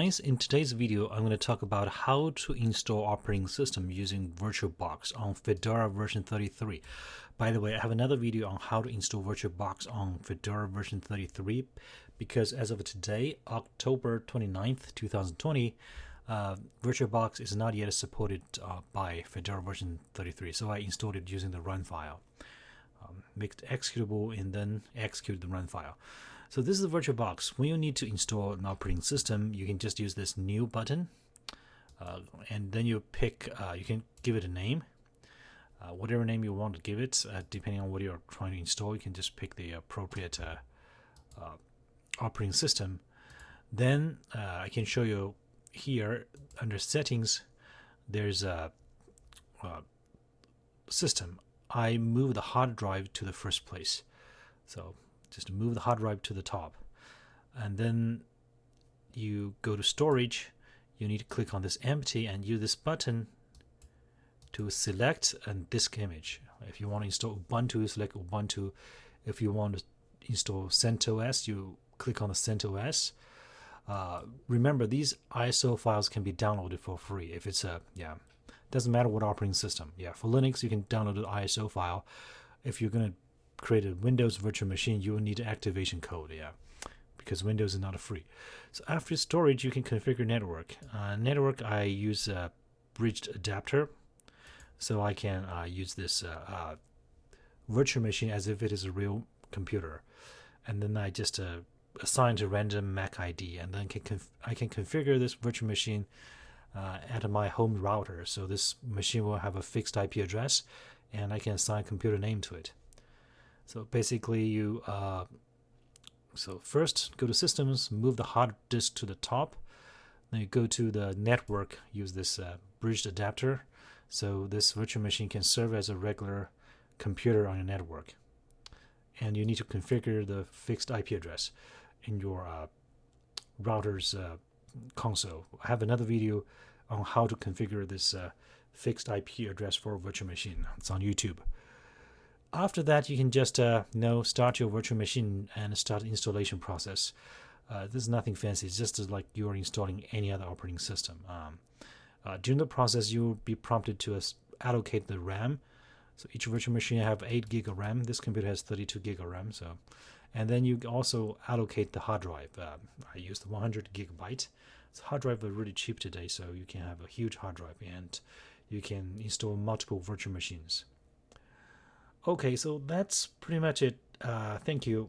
In today's video, I'm going to talk about how to install operating system using VirtualBox on Fedora version 33. By the way, I have another video on how to install VirtualBox on Fedora version 33 because as of today, October 29th, 2020, VirtualBox is not yet supported by Fedora version 33, so I installed it using the run file. Make it executable and then execute the run file. So this is the VirtualBox. When you need to install an operating system, you can just use this new button, and then you pick. You can give it a name, whatever name you want to give it, depending on what you're trying to install. You can just pick the appropriate operating system. Then I can show you here under Settings. There's a System. I move the hard drive to the first place. So just move the hard drive to the top, and then you go to storage. You need to click on this empty and use this button to select a disk image. If you want to install Ubuntu, select Ubuntu. If you want to install CentOS, you click on the CentOS. Remember, these ISO files can be downloaded for free. If it's doesn't matter what operating system. For Linux, you can download the ISO file. If you're going to create a Windows virtual machine, you will need activation code, because Windows is not free. So after storage, you can configure network. Network, I use a bridged adapter, so I can use this virtual machine as if it is a real computer, and then I just assign to random MAC ID, and then I can configure this virtual machine at my home router. So this machine will have a fixed IP address, and I can assign computer name to it. So basically, you so first go to Systems, move the hard disk to the top. Then you go to the network, use this bridged adapter. So this virtual machine can serve as a regular computer on your network. And you need to configure the fixed IP address in your router's console. I have another video on how to configure this fixed IP address for a virtual machine. It's on YouTube. After that, you can just start your virtual machine and start the installation process. This is nothing fancy. It's just like you're installing any other operating system. During the process, you'll be prompted to allocate the RAM. So each virtual machine have 8 gig of RAM. This computer has 32 gig of RAM. And then you also allocate the hard drive. I used 100 gigabyte. So hard drive are really cheap today, so you can have a huge hard drive and you can install multiple virtual machines. Okay, so that's pretty much it. Thank you.